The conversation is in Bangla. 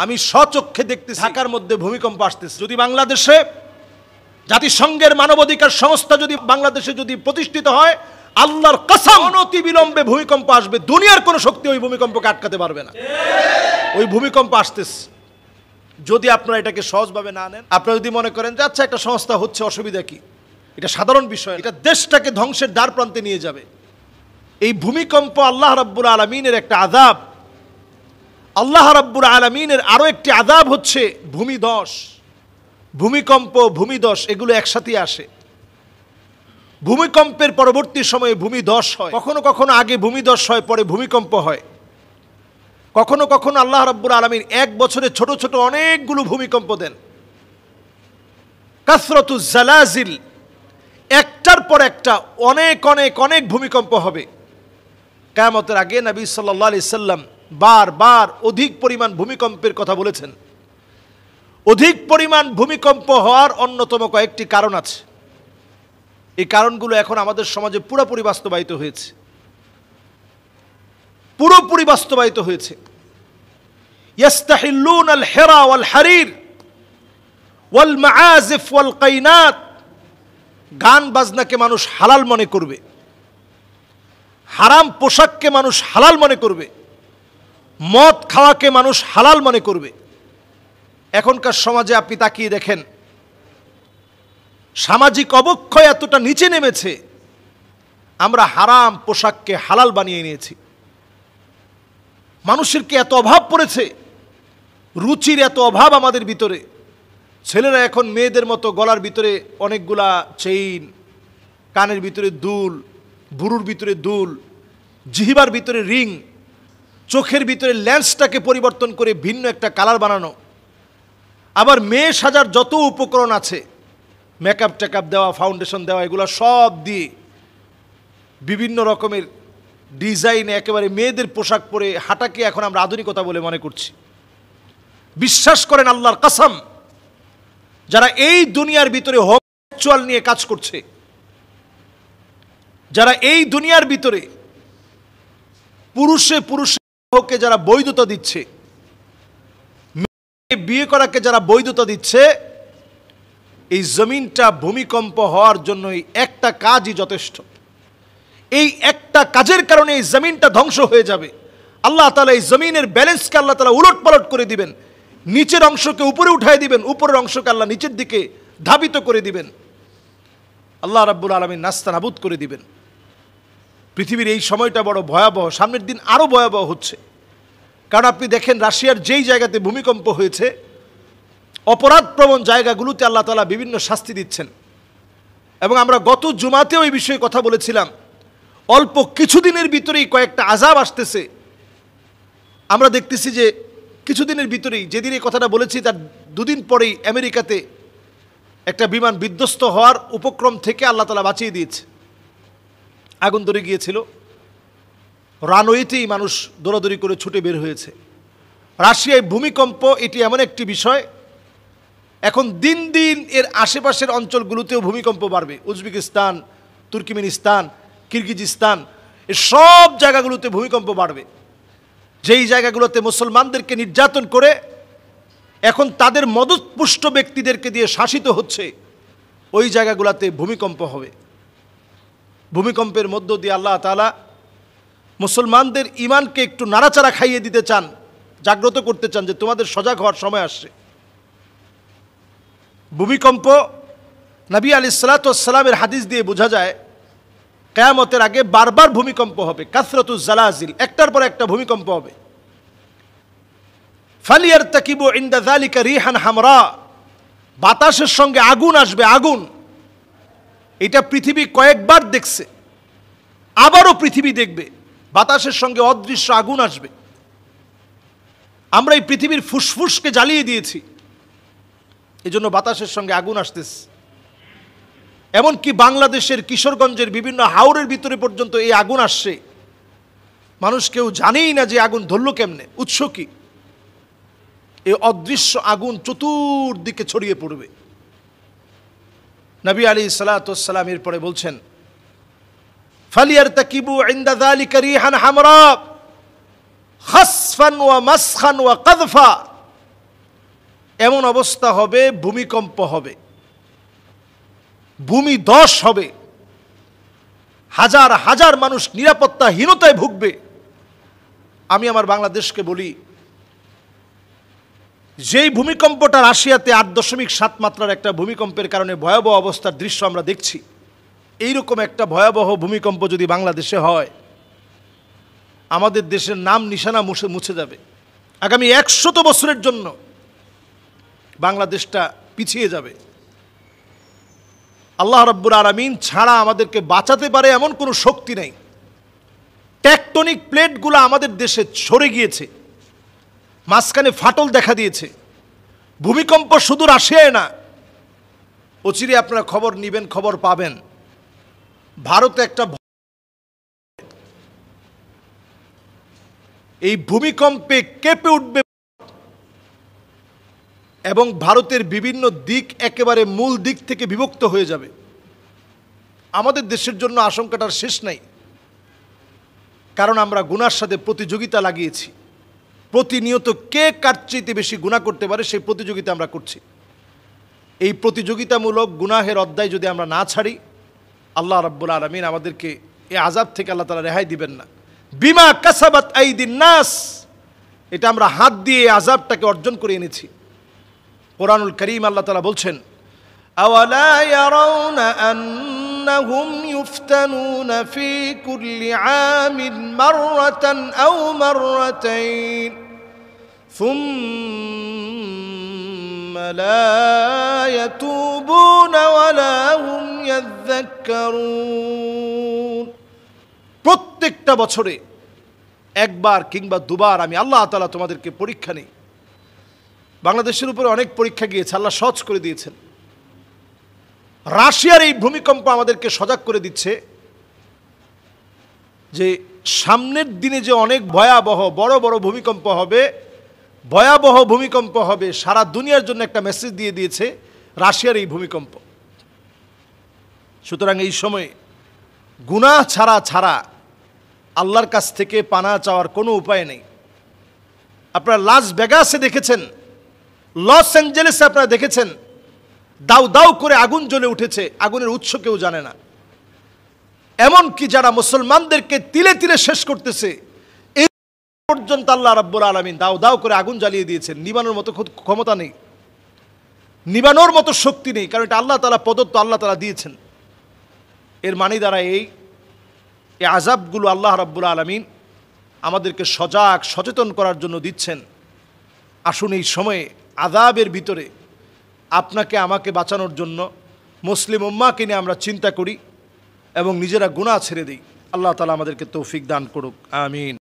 আমি স্বচক্ষে দেখতেছি ঢাকার মধ্যে ভূমিকম্প আসতেছে। যদি বাংলাদেশে জাতিসংঘের মানবাধিকার সংস্থা যদি বাংলাদেশে যদি প্রতিষ্ঠিত হয়, আল্লাহর কসম অনতি বিলম্বে ভূমিকম্প আসবে। দুনিয়ার কোনো শক্তি ওই ভূমিকম্পকে আটকাতে পারবে না। ওই ভূমিকম্প আসতেছে। যদি আপনারা এটাকে সহজভাবে না নেন, আপনারা যদি মনে করেন যে আচ্ছা একটা সংস্থা হচ্ছে, অসুবিধা কি, এটা সাধারণ বিষয়, এটা দেশটাকে ধ্বংসের দ্বার প্রান্তে নিয়ে যাবে। এই ভূমিকম্প আল্লাহ রাব্বুল আলামিনের একটা আযাব। আল্লাহ রাব্বুল আলামিনের আরো একটি আযাব হচ্ছে ভূমিধস। ভূমিকম্প, ভূমিধস এগুলো একসাথে আসে। ভূমিকম্পের পরবর্তী সময়ে ভূমিধস হয়, কখনো কখনো আগে ভূমিধস হয়, পরে ভূমিকম্প হয়। কখনো কখনো আল্লাহ রাব্বুল আলামিন এক বছরে ছোট ছোট অনেকগুলো ভূমিকম্প দেন। কাসরাতু জালাজিল, একটার পর একটা অনেক অনেক অনেক ভূমিকম্প হবে। কিয়ামতের আগে নবী সাল্লাল্লাহু আলাইহি সাল্লাম বারবার অধিক পরিমাণ ভূমিকম্পের কথা বলেছেন। অধিক পরিমাণ ভূমিকম্প হওয়ার অন্যতম কয়েকটি কারণ আছে। এই কারণগুলো এখন আমাদের সমাজে পুরোপুরি বাস্তবায়িত হয়েছে, পুরোপুরি বাস্তবায়িত হয়েছে। ইয়াস্তাহিল্লুন আল হিরা ওয়াল হারির ওয়াল মাআজিফ ওয়াল কাইনাত, গান বাজনাকে মানুষ হালাল মনে করবে, হারাম পোশাককে মানুষ হালাল মনে করবে, মদ খাওয়াকে মানুষ হালাল মনে করবে। এখনকার সমাজে আপনি তাকিয়ে দেখেন, সামাজিক অবক্ষয় এতটা নিচে নেমেছে, আমরা হারাম পোশাককে হালাল বানিয়ে নিয়েছি। মানুষের কি এত অভাব পড়েছে, রুচির এত অভাব আমাদের ভিতরে। ছেলেরা এখন মেয়েদের মতো গলার ভিতরে অনেকগুলা চেইন, কানের ভিতরে দুল, ভুরুর ভিতরে দুল, জিহ্বার ভিতরে রিং, চোখের ভিতরে লেন্সটাকে পরিবর্তন করে ভিন্ন একটা কালার বানানো। আবার মেয়ে সাজার যত উপকরণ আছে, মেকআপ টেকআপ দেওয়া, ফাউন্ডেশন দেওয়া, এগুলো সব দিয়ে বিভিন্ন রকমের ডিজাইনে একেবারে মেয়েদের পোশাক পরে হাঁটাকে এখন আমরা আধুনিকতা বলে মনে করছি। বিশ্বাস করেন আল্লাহর কসম, যারা এই দুনিয়ার ভিতরে হোমচুয়াল নিয়ে কাজ করছে, যারা এই দুনিয়ার ভিতরে পুরুষে পুরুষকে যারা বৈধতা দিচ্ছে, বিয়ে করাকে যারা বৈধতা দিচ্ছে, এই জমিনটা ভূমিকম্প হওয়ার জন্য একটা কাজই যথেষ্ট। এই একটা কাজের কারণে এই জমিনটা ধ্বংস হয়ে যাবে। আল্লাহ তাআলা এই জমিনের ব্যালেন্সকে আল্লাহ তাআলা উলট পালট করে দিবেন। নিচের অংশকে উপরে উঠায় দিবেন, উপরের অংশকে আল্লাহ নিচের দিকে ধাবিত করে দিবেন। আল্লাহ রাব্বুল আলামিন নাস্তানাবুদ করে দিবেন। পৃথিবীর এই সময়টা বড় ভয়াবহ, সামনের দিন আরো ভয়াবহ হচ্ছে। কারণ আপনি দেখেন রাশিয়ার যেই জায়গাতে ভূমিকম্প হয়েছে, অপরাধপ্রবণ জায়গাগুলোতে আল্লাহ তাআলা বিভিন্ন শাস্তি দিচ্ছেন। এবং আমরা গত জুমাতেও এই বিষয়ে কথা বলেছিলাম, অল্প কিছুদিনের ভিতরেই কয়েকটা আযাব আসতেছে। আমরা দেখতেছি যে কিছুদিনের ভিতরেই, যেদিন এই কথাটা বলেছি তার দুদিন পরেই আমেরিকাতে একটা বিমান বিধ্বস্ত হওয়ার উপক্রম থেকে আল্লাহ তাআলা বাঁচিয়ে দিয়েছে। আগুন ধরে গিয়েছিল, রানওয়েতেই মানুষ দৌড়াদৌড়ি করে ছুটে বের হয়েছে। রাশিয়ায় ভূমিকম্প এটি এমন একটি বিষয়, এখন দিন দিন এর আশেপাশের অঞ্চলগুলোতেও ভূমিকম্প বাড়বে। উজবেকিস্তান, তুর্কমেনিস্তান, কিরগিজস্তান, এ সব জায়গাগুলোতে ভূমিকম্প বাড়বে। যেই জায়গাগুলোতে মুসলমানদেরকে নির্যাতন করে এখন তাদের মদতপুষ্ট ব্যক্তিদেরকে দিয়ে শাসিত হচ্ছে, ওই জায়গাগুলোতে ভূমিকম্প হবে। ভূমিকম্পের মধ্য দিয়ে আল্লাহ তাআলা মুসলমানদের ঈমানকে একটু নাড়াচাড়া খাইয়ে দিতে চান, জাগ্রত করতে চান যে তোমাদের সজাগ হওয়ার সময় আসছে। ভূমিকম্প নবী আলাইহিস সালাতু ওয়াস সালামের হাদিস দিয়ে বোঝা যায়, কিয়ামতের আগে বারবার ভূমিকম্প হবে। কাসরাতুজ জালাজিল, একটার পর একটা ভূমিকম্প হবে। ফালিয়ারতাকিবু ইনদা যালিকা রিহান হামরা, বাতাসের সঙ্গে আগুন আসবে। আগুন এটা পৃথিবী কয়েকবার দেখছে, আবারও পৃথিবী দেখবে। বাতাসের সঙ্গে অদৃশ্য আগুন আসবে। আমরা এই পৃথিবীর ফুসফুসকে জ্বালিয়ে দিয়েছি, এজন্য বাতাসের সঙ্গে আগুন আসতেছে। এমনকি বাংলাদেশের কিশোরগঞ্জের বিভিন্ন হাওরের ভিতরে পর্যন্ত এই আগুন আসছে। মানুষ কেউ জানেই না যে আগুন ধরল কেমনে, উৎস কি। এই অদৃশ্য আগুন চতুর্দিকে ছড়িয়ে পড়বে। নবী আলাইহিস সালাতু ওয়াস সালাম এরপরে বলছেন, ফালিয়ারতাকিবু ইনদা যালিকা রিহান হামরা খাসফান ওয়া মাসখান ওয়া কাযফা, এমন অবস্থা হবে, ভূমিকম্প হবে, ভূমিধস হবে, হাজার হাজার মানুষ নিরাপত্তাহীনতায় ভুগবে। আমি আমার বাংলাদেশকে বলি, যেই ভূমিকম্পটা রাশিয়াতে 8.7 মাত্রার একটা ভূমিকম্পের কারণে ভয়াবহ অবস্থার দৃশ্য আমরা দেখছি, এইরকম একটা ভয়াবহ ভূমিকম্প যদি বাংলাদেশে হয়, আমাদের দেশের নাম নিশানা মুছে যাবে। আগামী 100 বছরের জন্য বাংলাদেশটা পিছিয়ে যাবে। আল্লাহ রাব্বুল আলামিন ছাড়া আমাদেরকে বাঁচাতে পারে এমন কোনো শক্তি নেই। টেকটনিক প্লেটগুলো আমাদের দেশে সরে গিয়েছে, মাঝখানে ফাটল দেখা দিয়েছে। ভূমিকম্প শুধু রাশিয়ায় না, অচিরে আপনারা খবর নিবেন, খবর পাবেন ভারতে একটা, এই ভূমিকম্পে কেঁপে উঠবে এবং ভারতের বিভিন্ন দিক একেবারে মূল দিক থেকে বিভক্ত হয়ে যাবে। আমাদের দেশের জন্য আশঙ্কাটার শেষ নাই, কারণ আমরা গুনার সাথে প্রতিযোগিতা লাগিয়েছি। প্রতিনিয়ত কে কার চাইতে বেশি গুনাহ করতে পারে সেই প্রতিযোগিতা আমরা করছি। এই প্রতিযোগিতামূলক গুনাহের অধ্যায় যদি আমরা না ছাড়ি, আল্লাহ রাব্বুল আলামিন আমাদেরকে এই আযাব থেকে আল্লাহ তাআলা রেহাই দিবেন না। বিমা কাসাবাত আইদিন নাস, এটা আমরা হাত দিয়ে আযাবটাকে অর্জন করে এনেছি। কোরআনুল কারীম আল্লাহ তাআলা বলছেন, আওয়ালা ইয়ারাউনা আন্নাহুম ইফতানুনা ফি কুল্লি আমিন মাররাতান আও মাররাতাইন সুম্মা লা ইয়াতুবুনা ওয়ালা হুম ইয়াযাক্কারুন। প্রত্যেকটা বছরে একবার কিংবা দুবার আমি আল্লাহ তাআলা তোমাদেরকে পরীক্ষা নিই। বাংলাদেশের উপরে অনেক পরীক্ষা গিয়েছে, আল্লাহ সহজ করে দিয়েছেন। রাশিয়ার এই ভূমিকম্প আমাদেরকে সজাগ করে দিচ্ছে যে সামনের দিনে যে অনেক ভয়াবহ বড় বড় ভূমিকম্প হবে, ভয়াবহ ভূমিকম্প হবে, সারা দুনিয়ার জন্য একটা মেসেজ দিয়ে দিয়েছে রাশিয়ার এই ভূমিকম্প। সুতরাং এই সময়ে গুনাহ ছাড়া আল্লাহর কাছ থেকে পানা চাওয়ার কোনো উপায় নেই। আপনারা লাস ভেগাসে দেখেছেন, লস অ্যাঞ্জেলেসে আপনারা দেখেছেন, দাউ দাউ করে আগুন জ্বলে উঠেছে, আগুনের উৎস কেউ জানে না। এমনকি যারা মুসলমানদেরকে তিলে তিলে শেষ করতেছে, এই পর্যন্ত আল্লাহ রাব্বুল আলামিন দাউ দাউ করে আগুন জ্বালিয়ে দিয়েছেন। নিবানোর মতো ক্ষমতা নেই, নিবানোর মতো শক্তি নেই, কারণ এটা আল্লাহ তাআলা প্রদত্ত, আল্লাহ তাআলা দিয়েছেন। এর মানে দ্বারা এই আযাবগুলো আল্লাহ রাব্বুল আলামিন আমাদেরকে সচেতন করার জন্য দিচ্ছেন। আসুন এই সময়ে আযাবের ভিতরে আপনাকে আমাকে বাঁচানোর জন্য মুসলিম উম্মাহকে নিয়ে আমরা চিন্তা করি এবং নিজেরা গুনাহ ছেড়ে দিই। আল্লাহ তাআলা আমাদেরকে তৌফিক দান করুক, আমিন।